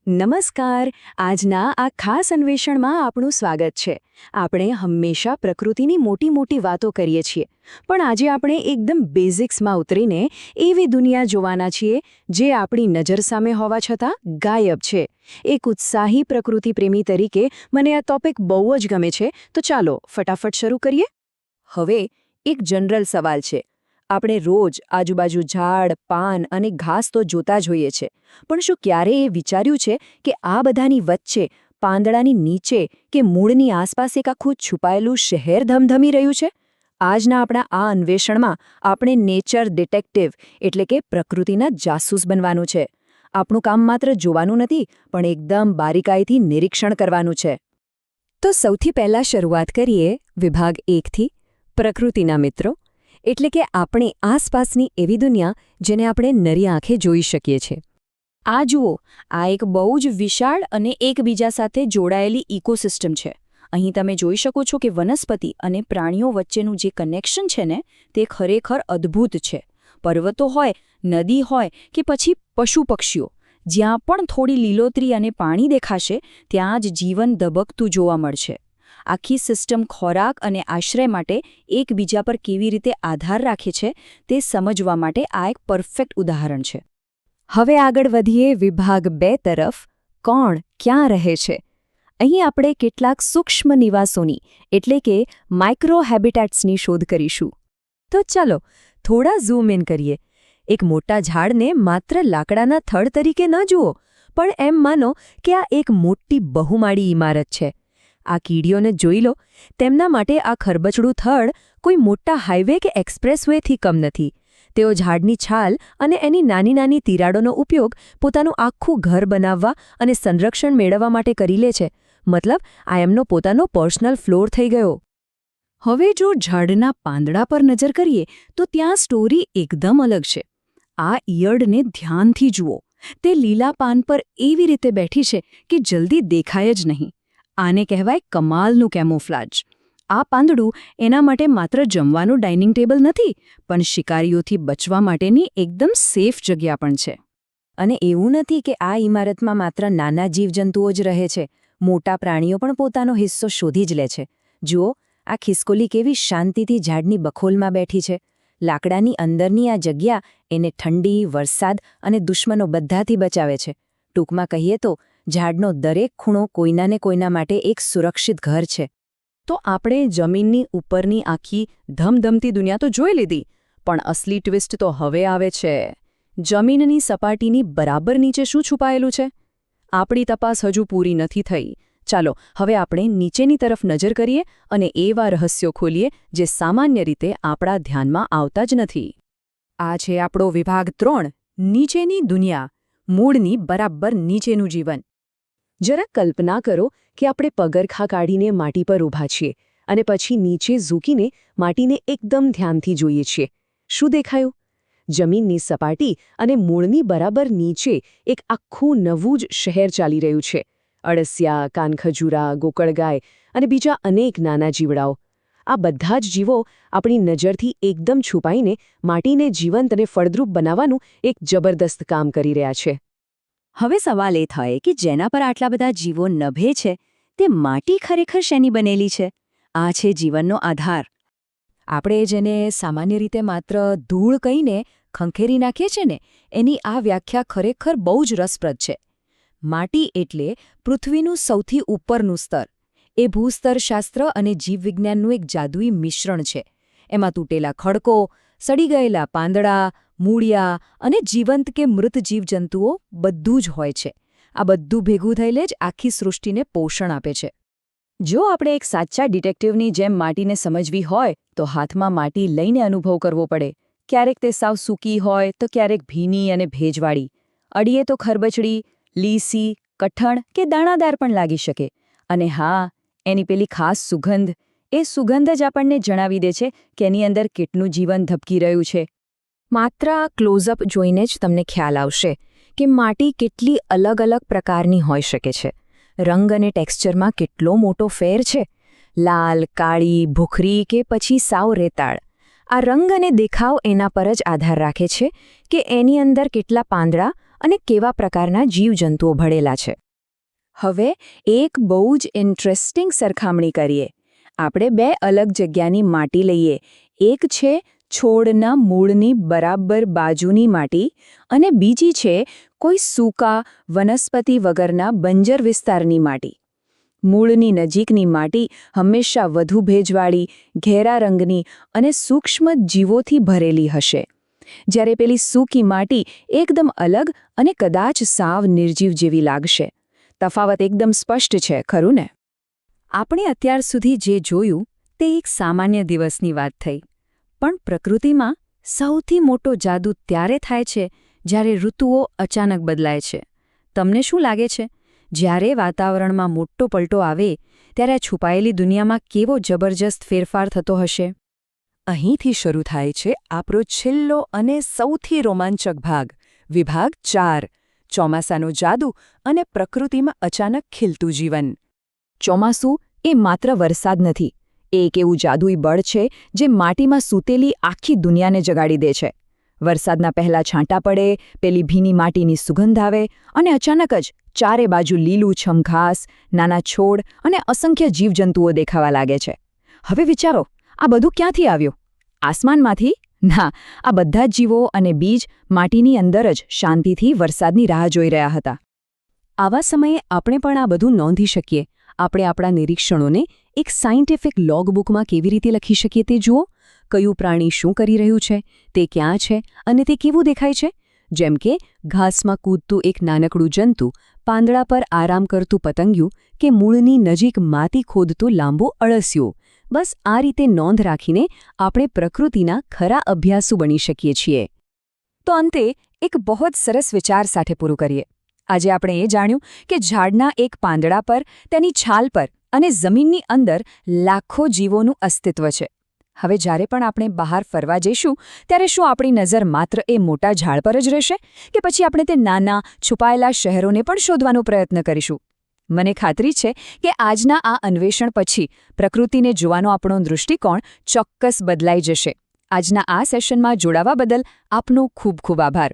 નમસ્કાર. આજના આ ખાસ અન્વેષણમાં આપનું સ્વાગત છે. આપણે હંમેશા પ્રકૃતિની મોટી મોટી વાતો કરીએ છીએ, પણ આજે આપણે એકદમ બેઝિક્સમાં ઉતરીને એવી દુનિયા જોવાના છીએ જે આપણી નજર સામે હોવા છતાં ગાયબ છે. એક ઉત્સાહી પ્રકૃતિ પ્રેમી તરીકે મને આ ટોપિક બહુ જ ગમે છે, તો ચાલો ફટાફટ શરૂ કરીએ. હવે એક જનરલ સવાલ છે. આપણે રોજ આજુબાજુ ઝાડ, પાન અને ઘાસ તો જોતા જ હોઈએ છે, પણ શું ક્યારેય એ વિચાર્યું છે કે આ બધાની વચ્ચે, પાંદડાની નીચે કે મૂળની આસપાસ એક આખું છુપાયેલું શહેર ધમધમી રહ્યું છે? આજના આપણા આ અન્વેષણમાં આપણે નેચર ડિટેક્ટિવ એટલે કે પ્રકૃતિના જાસૂસ બનવાનું છે. આપણું કામ માત્ર જોવાનું નથી, પણ એકદમ બારીકાઈથી નિરીક્ષણ કરવાનું છે. તો સૌથી પહેલા શરૂઆત કરીએ વિભાગ 1થી, પ્રકૃતિના મિત્રો. એટલે કે આપણી આસપાસની એવી દુનિયા જેને આપણે નરી આંખે જોઈ શકીએ છીએ. આ જુઓ, આ એક બહુ જ વિશાળ અને એકબીજા સાથે જોડાયેલી ઇકોસિસ્ટમ છે. અહીં તમે જોઈ શકો છો કે વનસ્પતિ અને પ્રાણીઓ વચ્ચેનું જે કનેક્શન છે ને, તે ખરેખર અદ્ભુત છે. પર્વતો હોય, નદી હોય કે પછી પશુ પક્ષીઓ, જ્યાં પણ થોડી લીલોતરી અને પાણી દેખાશે, ત્યાં જ જીવન ધબકતું જોવા મળશે. આખી સિસ્ટમ ખોરાક અને આશ્રય માટે એકબીજા પર કેવી રીતે આધાર રાખે છે તે સમજવા માટે આ એક પરફેક્ટ ઉદાહરણ છે. હવે આગળ વધીએ વિભાગ 2 તરફ. કોણ ક્યાં રહે છે? અહીં આપણે કેટલાક સૂક્ષ્મ નિવાસોની એટલે કે માઇક્રો હેબિટેટ્સની શોધ કરીશું. તો ચાલો થોડા ઝૂમ ઇન કરીએ. એક મોટા ઝાડને માત્ર લાકડાના થડ તરીકે ન જુઓ, પણ એમ માનો કે આ એક મોટી બહુમાળી ઇમારત છે. આ કીડીઓને જોઈ લો, તેમના માટે આ ખરબચડું થડ કોઈ મોટા હાઈવે કે એક્સપ્રેસવેથી કમ નથી. તેઓ ઝાડની છાલ અને એની નાની નાની તિરાડોનો ઉપયોગ પોતાનું આખું ઘર બનાવવા અને સંરક્ષણ મેળવવા માટે કરી લે છે. મતલબ આ એમનો પોતાનો પર્સનલ ફ્લોર થઈ ગયો. હવે જો ઝાડના પાંદડા પર નજર કરીએ તો ત્યાં સ્ટોરી એકદમ અલગ છે. આ ઈયળને ધ્યાનથી જુઓ. તે લીલા પાન પર એવી રીતે બેઠી છે કે જલ્દી દેખાય જ નહીં. આને કહેવાય કમાલનું કેમોફ્લાજ. આ પાંદડું એના માટે માત્ર જમવાનું ડાઇનિંગ ટેબલ નથી, પણ શિકારીઓથી બચવા માટેની એકદમ સેફ જગ્યા પણ છે. અને એવું નથી કે આ ઇમારતમાં માત્ર નાના જીવજંતુઓ જ રહે છે. મોટા પ્રાણીઓ પણ પોતાનો હિસ્સો શોધી જ લે છે. જુઓ, આ ખિસકોલી કેવી શાંતિથી ઝાડની બખોલમાં બેઠી છે. લાકડાની અંદરની આ જગ્યા એને ઠંડી, વરસાદ અને દુશ્મનો બધાથી બચાવે છે. ટૂંકમાં કહીએ તો ઝાડનો દરેક ખૂણો કોઈના ને કોઈના માટે એક સુરક્ષિત ઘર છે. તો આપણે જમીનની ઉપરની આખી ધમધમતી દુનિયા તો જોઈ લીધી, પણ અસલી ટ્વિસ્ટ તો હવે આવે છે. જમીનની સપાટીની બરાબર નીચે શું છુપાયેલું છે? આપણી તપાસ હજુ પૂરી નથી થઈ. ચાલો હવે આપણે નીચેની તરફ નજર કરીએ અને એવા રહસ્યો ખોલીએ જે સામાન્ય રીતે આપણા ધ્યાનમાં આવતા જ નથી. આ છે આપણો વિભાગ 3, નીચેની દુનિયા, મૂળની બરાબર નીચેનું જીવન. જરા કલ્પના કરો કે આપણે પગરખાં કાઢીને માટી પર ઊભા છીએ અને પછી નીચે ઝૂકીને માટીને એકદમ ધ્યાનથી જોઈએ છીએ. શું દેખાયું? જમીનની સપાટી અને મૂળની બરાબર નીચે એક આખું નવું જ શહેર ચાલી રહ્યું છે. અળસિયા, કાનખજૂરા, ગોકળગાય અને બીજા અનેક નાના જીવડાઓ. આ બધા જ જીવો આપણી નજરથી એકદમ છુપાઈને માટીને જીવંત અને ફળદ્રુપ બનાવવાનું એક જબરદસ્ત કામ કરી રહ્યા છે. હવે સવાલ એ થાય કે જેના પર આટલા બધા જીવો નભે છે, તે માટી ખરેખર શેની બનેલી છે? આ છે જીવનનો આધાર. આપણે જેને સામાન્ય રીતે માત્ર ધૂળ કહીને ખંખેરી નાખીએ છીએ ને, એની આ વ્યાખ્યા ખરેખર બહુ જ રસપ્રદ છે. માટી એટલે પૃથ્વીનું સૌથી ઉપરનું સ્તર. એ ભૂસ્તરશાસ્ત્ર અને જીવવિજ્ઞાનનું એક જાદુઈ મિશ્રણ છે. એમાં તૂટેલા ખડકો, સડી ગયેલા પાંદડા, મૂળિયા અને જીવંત કે મૃત જીવજંતુઓ બધું જ હોય છે. આ બધું ભેગું થઈને જ આખી સૃષ્ટિને પોષણ આપે છે. જો આપણે એક સાચા ડિટેક્ટિવની જેમ માટીને સમજવી હોય તો હાથમાં માટી લઈને અનુભવ કરવો પડે. ક્યારેક તે સાવ સૂકી હોય તો ક્યારેક ભીની અને ભેજવાળી. અડીએ તો ખરબચડી, લીસી, કઠણ કે દાણાદાર પણ લાગી શકે. અને હા, એની પેલી ખાસ સુગંધ, એ સુગંધ જ આપણને જણાવી દે છે કે એની અંદર કેટલું જીવન ધબકી રહ્યું છે. માત્ર આ ક્લોઝઅપ જોઈને જ તમને ખ્યાલ આવશે કે માટી કેટલી અલગ અલગ પ્રકારની હોઈ શકે છે. રંગ અને ટેક્સ્ચરમાં કેટલો મોટો ફેર છે. લાલ, કાળી, ભૂખરી કે પછી સાવ રેતાળ. આ રંગ અને દેખાવ એના પર જ આધાર રાખે છે કે એની અંદર કેટલા પાંદડા અને કેવા પ્રકારના જીવજંતુઓ ભળેલા છે. હવે એક બહુ જ ઇન્ટરેસ્ટિંગ સરખામણી કરીએ. આપણે બે અલગ જગ્યાની માટી લઈએ. એક છે છોડના મૂળની બરાબર બાજુની માટી અને બીજી છે કોઈ સૂકા વનસ્પતિ વગરના બંજર વિસ્તારની માટી. મૂળની નજીકની માટી હંમેશા વધુ ભેજવાળી, ઘેરા રંગની અને સૂક્ષ્મ જીવોથી ભરેલી હશે, જ્યારે પેલી સૂકી માટી એકદમ અલગ અને કદાચ સાવ નિર્જીવ જેવી લાગશે. તફાવત એકદમ સ્પષ્ટ છે, ખરું ને? આપણે અત્યાર સુધી જે જોયું તે એક સામાન્ય દિવસની વાત થઈ, પણ પ્રકૃતિમાં સૌથી મોટો જાદુ ત્યારે થાય છે જ્યારે ઋતુઓ અચાનક બદલાય છે. તમને શું લાગે છે, જ્યારે વાતાવરણમાં મોટો પલટો આવે ત્યારે આ છુપાયેલી દુનિયામાં કેવો જબરજસ્ત ફેરફાર થતો હશે? અહીંથી શરૂ થાય છે આપણો છેલ્લો અને સૌથી રોમાંચક ભાગ, વિભાગ 4, ચોમાસાનો જાદુ અને પ્રકૃતિમાં અચાનક ખીલતું જીવન. ચોમાસું એ માત્ર વરસાદ નથી, એ એક એવું જાદુઈ બળ છે જે માટીમાં સૂતેલી આખી દુનિયાને જગાડી દે છે. વરસાદના પહેલા છાંટા પડે, પેલી ભીની માટીની સુગંધ આવે અને અચાનક જ ચારે બાજુ લીલુંછમ ઘાસ, નાના છોડ અને અસંખ્ય જીવજંતુઓ દેખાવા લાગે છે. હવે વિચારો, આ બધું ક્યાંથી આવ્યું? આસમાનમાંથી? ના, આ બધા જ જીવો અને બીજ માટીની અંદર જ શાંતિથી વરસાદની રાહ જોઈ રહ્યા હતા. આવા સમયે આપણે પણ આ બધું નોંધી શકીએ. આપણે આપણા નિરીક્ષણોને એક સાયન્ટિફિક લોગબુકમાં કેવી રીતે લખી શકીએ તે જુઓ. કયું પ્રાણી શું કરી રહ્યું છે, તે ક્યાં છે અને તે કેવું દેખાય છે. જેમ કે ઘાસમાં કૂદતું એક નાનકડું જંતુ, પાંદડા પર આરામ કરતું પતંગિયું કે મૂળની નજીક માટી ખોદતું લાંબુ અળસિયું. બસ આ રીતે નોંધ રાખીને આપણે પ્રકૃતિના ખરા અભ્યાસુ બની શકીએ છીએ. તો અંતે એક બહુ જ સરસ વિચાર સાથે પૂરું કરીએ. આજે આપણે એ જાણ્યું કે ઝાડના એક પાંદડા પર, તેની છાલ પર અને જમીનની અંદર લાખો જીવોનું અસ્તિત્વ છે. હવે જ્યારે પણ આપણે બહાર ફરવા જઈશું ત્યારે શું આપણી નજર માત્ર એ મોટા ઝાડ પર જ રહેશે કે પછી આપણે તે નાના, છુપાયેલા શહેરોને પણ શોધવાનો પ્રયત્ન કરીશું? મને ખાતરી છે કે આજના આ અન્વેષણ પછી પ્રકૃતિને જોવાનો આપણો દૃષ્ટિકોણ ચોક્કસ બદલાઈ જશે. આજના આ સેશનમાં જોડાવા બદલ આપનો ખૂબ ખૂબ આભાર.